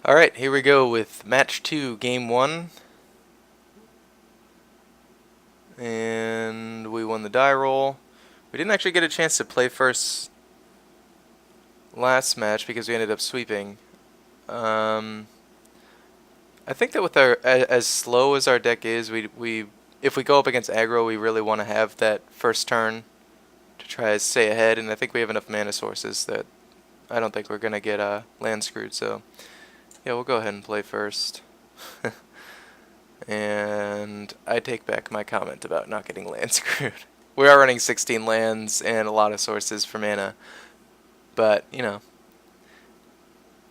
Alright, here we go with match 2, game 1. And we won the die roll. We didn't actually get a chance to play first last match because we ended up sweeping. I think that with our as slow as our deck is, we if we go up against aggro, we really want to have that first turn to try to stay ahead, and I think we have enough mana sources that I don't think we're gonna get land screwed. So yeah, we'll go ahead and play first. And I take back my comment about not getting land screwed. We are running 16 lands and a lot of sources for mana, but you know,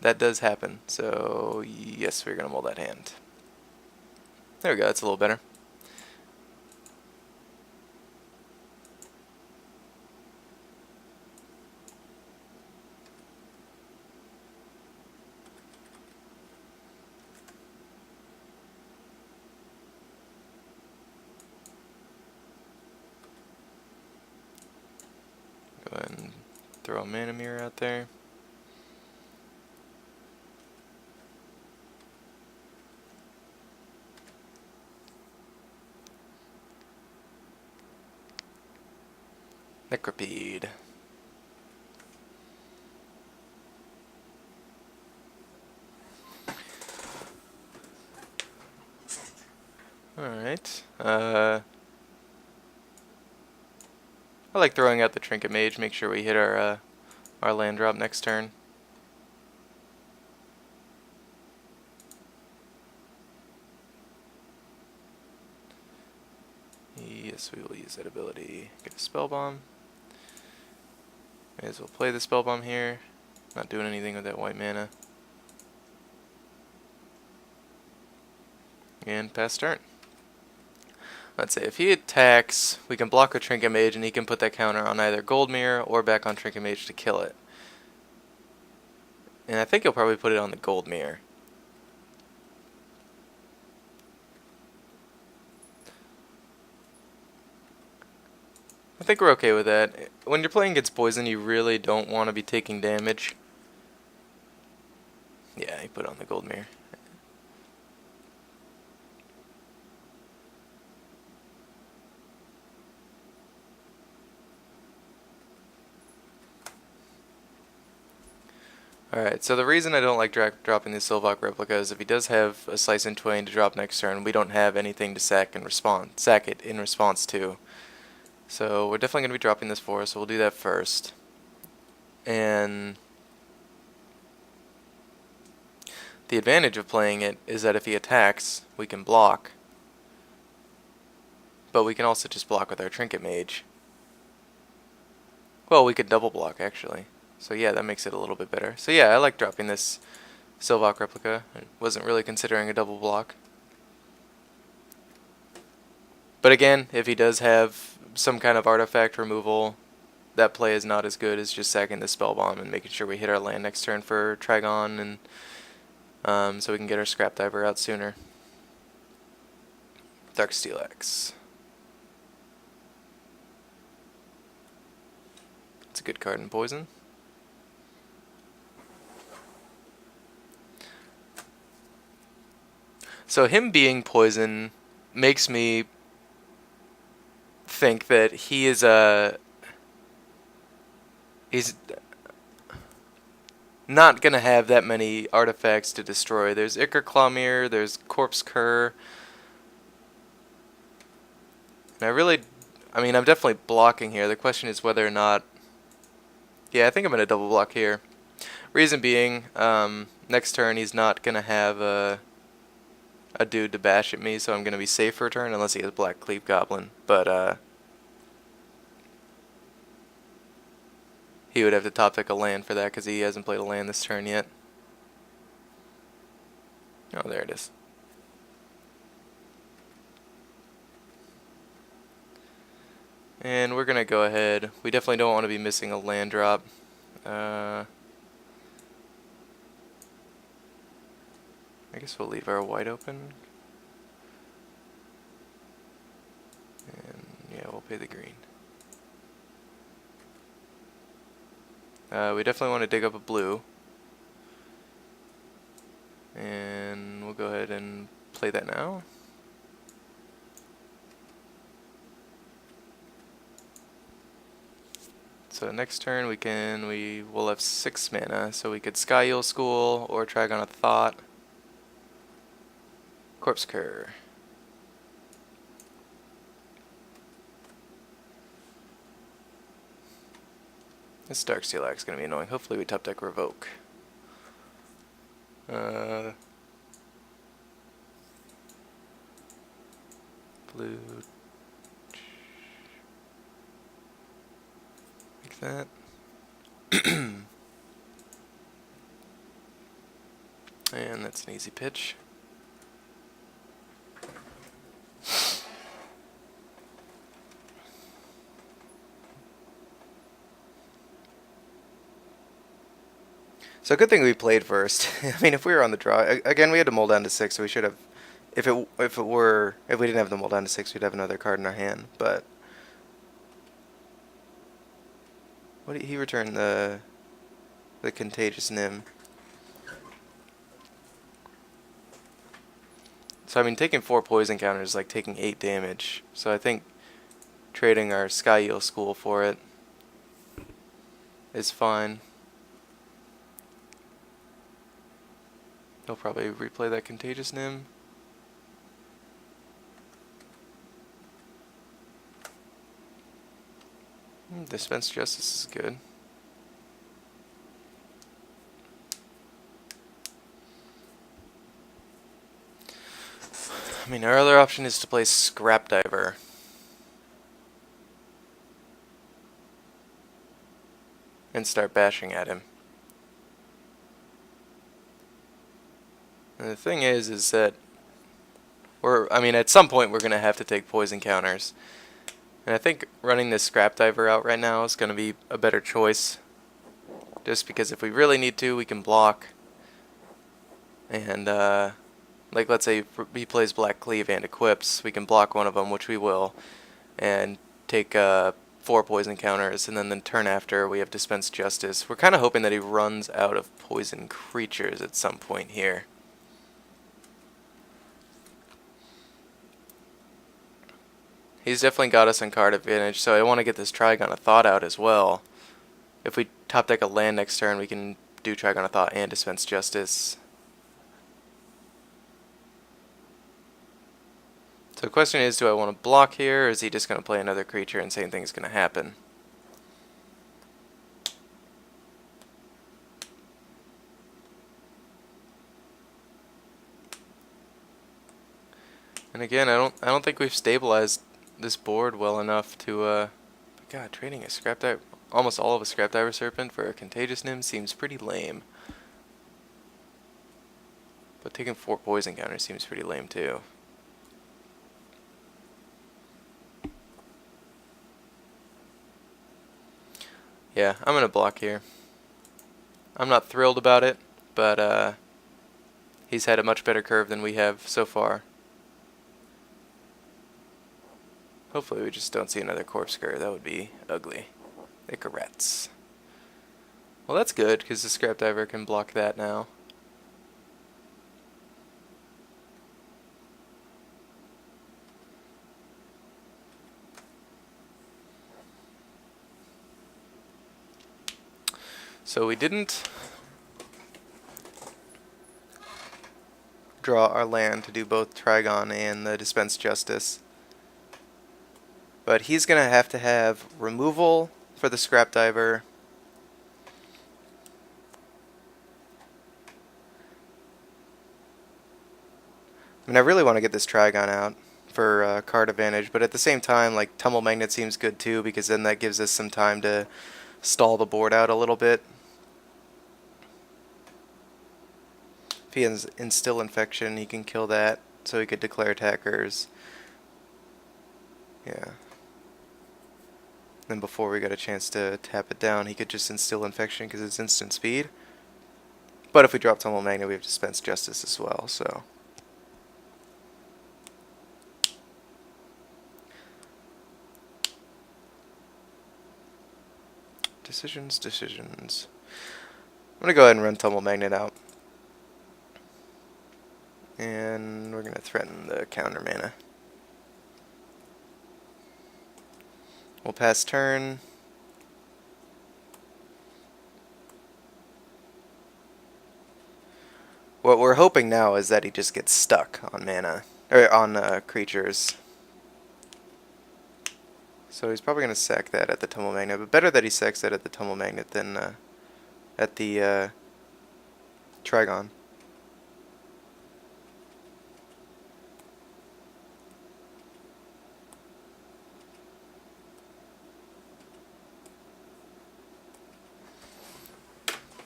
that does happen. So yes, we're gonna mull that hand. There we go, that's a little better. Go ahead and throw a mana mirror out there. Necropede. Alright. I like throwing out the Trinket Mage, make sure we hit our land drop next turn. Yes, we will use that ability. Get a Spell Bomb. May as well play the Spell Bomb here. Not doing anything with that white mana. And pass turn. Let's say if he attacks, we can block a Trinket Mage and he can put that counter on either Gold Mirror or back on Trinket Mage to kill it. And I think he'll probably put it on the Gold Mirror. I think we're okay with that. When you're playing against poison, you really don't want to be taking damage. Yeah, he put on the Gold Mirror. Alright, so the reason I don't like dropping the Sylvok replica is if he does have a Slice and Twain to drop next turn, we don't have anything to sack it in response to. So we're definitely going to be dropping this for us, so we'll do that first. And the advantage of playing it is that if he attacks, we can block. But we can also just block with our Trinket Mage. Well, we could double block, actually. So yeah, that makes it a little bit better. So yeah, I like dropping this Sylvok replica. I wasn't really considering a double block. But again, if he does have some kind of artifact removal, that play is not as good as just sacking the Spell Bomb and making sure we hit our land next turn for Trigon, and so we can get our Scrap Diver out sooner. Darksteel Axe. It's a good card in Poison. So him being poison makes me think that he is he's not gonna have that many artifacts to destroy. There's Ichor Clawmere, there's Corpse Cur. And I'm definitely blocking here. The question is whether or not, yeah, I think I'm gonna double block here. Reason being, next turn he's not gonna have a dude to bash at me, so I'm going to be safe for a turn unless he has Black Cleave Goblin. But he would have to top deck a land for that because he hasn't played a land this turn yet. Oh, there it is. And we're going to go ahead. We definitely don't want to be missing a land drop. I guess we'll leave our white open. And yeah, we'll pay the green. We definitely want to dig up a blue. And we'll go ahead and play that now. So next turn we will have 6 mana, so we could Sky Eel School or Trigon of Thought. Corpse Cur. This Darksteel Axe is going to be annoying. Hopefully we top deck Revoke. Blue. Like that. And that's an easy pitch. So good thing we played first. I mean, if we were on the draw again, we had to mull down to 6, so we should have. If we didn't have the mull down to 6, we'd have another card in our hand. But what did he return? The Contagious Nim. So I mean, taking 4 poison counters is like taking 8 damage. So I think trading our Sky Eel School for it is fine. He'll probably replay that Contagious Nim. Dispense Justice is good. I mean, our other option is to play Scrap Diver. And start bashing at him. And the thing is that at some point we're going to have to take poison counters. And I think running this Scrap Diver out right now is going to be a better choice. Just because if we really need to, we can block. And, like let's say he plays Black Cleave and equips, we can block one of them, which we will. And take 4 poison counters, and then the turn after we have Dispense Justice. We're kind of hoping that he runs out of poison creatures at some point here. He's definitely got us on card advantage, so I want to get this Trigon of Thought out as well. If we top deck a land next turn, we can do Trigon of Thought and Dispense Justice. So the question is, do I want to block here, or is he just going to play another creature and same thing's going to happen? And again, I don't think we've stabilized this board well enough to God, trading a Scrap Diver, almost all of a Scrap Diver Serpent for a Contagious Nim seems pretty lame. But taking 4 poison counters seems pretty lame too. Yeah, I'm gonna block here. I'm not thrilled about it, but he's had a much better curve than we have so far. Hopefully we just don't see another Corpse Cur. That would be ugly. Icarets. Well, that's good, because the Scrap Diver can block that now. So we didn't draw our land to do both Trigon and the Dispense Justice. But he's going to have removal for the Scrap Diver. I mean, I really want to get this Trigon out for card advantage, but at the same time, like, Tumble Magnet seems good too, because then that gives us some time to stall the board out a little bit. If he has Instill Infection, he can kill that, so he could declare attackers. Yeah. Then before we got a chance to tap it down, he could just Instill Infection because it's instant speed. But if we drop Tumble Magnet, we have Dispense Justice as well, so. Decisions. I'm going to go ahead and run Tumble Magnet out. And we're going to threaten the counter mana. We'll pass turn. What we're hoping now is that he just gets stuck on mana, or on creatures. So he's probably going to sack that at the Tumble Magnet, but better that he sacks that at the Tumble Magnet than at the Trigon.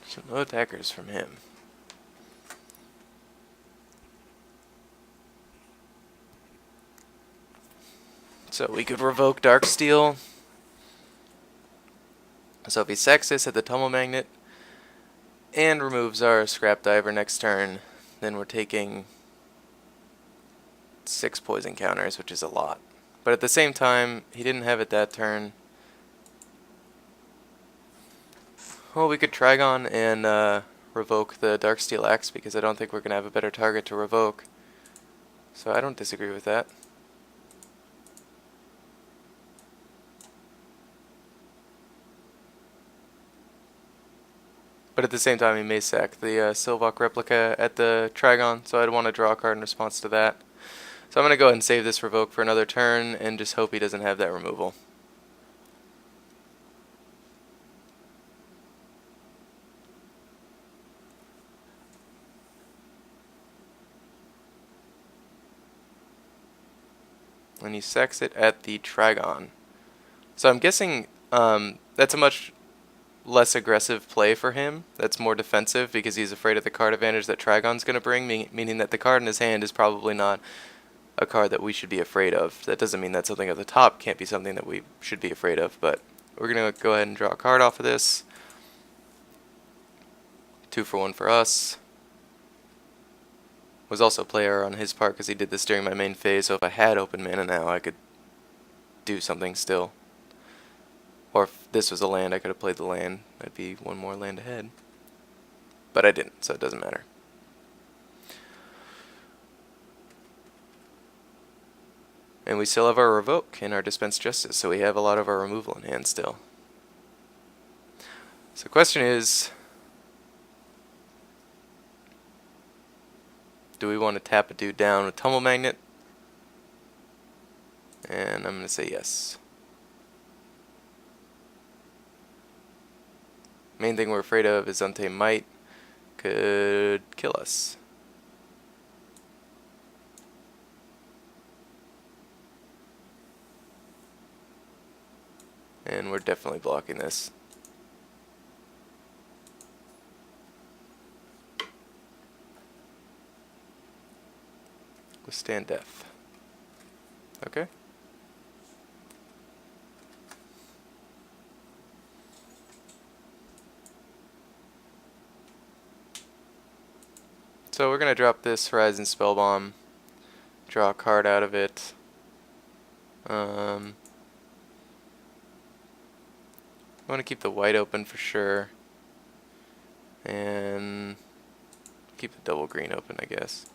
So no attackers from him. So we could revoke Darksteel. So if he sacks this at the Tumble Magnet and removes our Scrap Diver next turn, then we're taking 6 poison counters, which is a lot. But at the same time, he didn't have it that turn. Well, we could Trigon and revoke the Darksteel Axe because I don't think we're going to have a better target to revoke. So I don't disagree with that. But at the same time, he may sack the Silvok Replica at the Trigon, so I'd want to draw a card in response to that. So I'm going to go ahead and save this revoke for another turn and just hope he doesn't have that removal. And he sacks it at the Trigon. So I'm guessing that's a much less aggressive play for him. That's more defensive because he's afraid of the card advantage that Trigon's going to bring, meaning that the card in his hand is probably not a card that we should be afraid of. That doesn't mean that something at the top can't be something that we should be afraid of, but we're going to go ahead and draw a card off of this. 2 for 1 for us. Was also player on his part because he did this during my main phase, so if I had open mana now, I could do something still. Or if this was a land, I could have played the land. I'd be 1 more land ahead. But I didn't, so it doesn't matter. And we still have our Revoke and our Dispense Justice, so we have a lot of our removal in hand still. So the question is, do we want to tap a dude down with Tumble Magnet? And I'm going to say yes. Main thing we're afraid of is Untamed Might could kill us. And we're definitely blocking this. Withstand death. Okay. So we're going to drop this Horizon Spellbomb, draw a card out of it. I want to keep the white open for sure. And keep the double green open, I guess.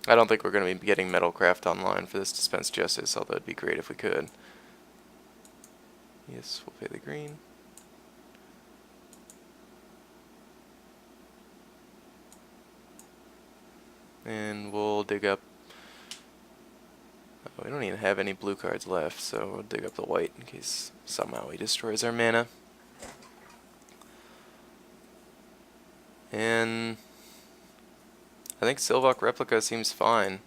I don't think we're going to be getting Metalcraft online for this Dispense Justice, although it'd be great if we could. Yes, we'll pay the green. And we'll dig up... Oh, we don't even have any blue cards left, so we'll dig up the white in case somehow he destroys our mana. And I think Silvok Replica seems fine.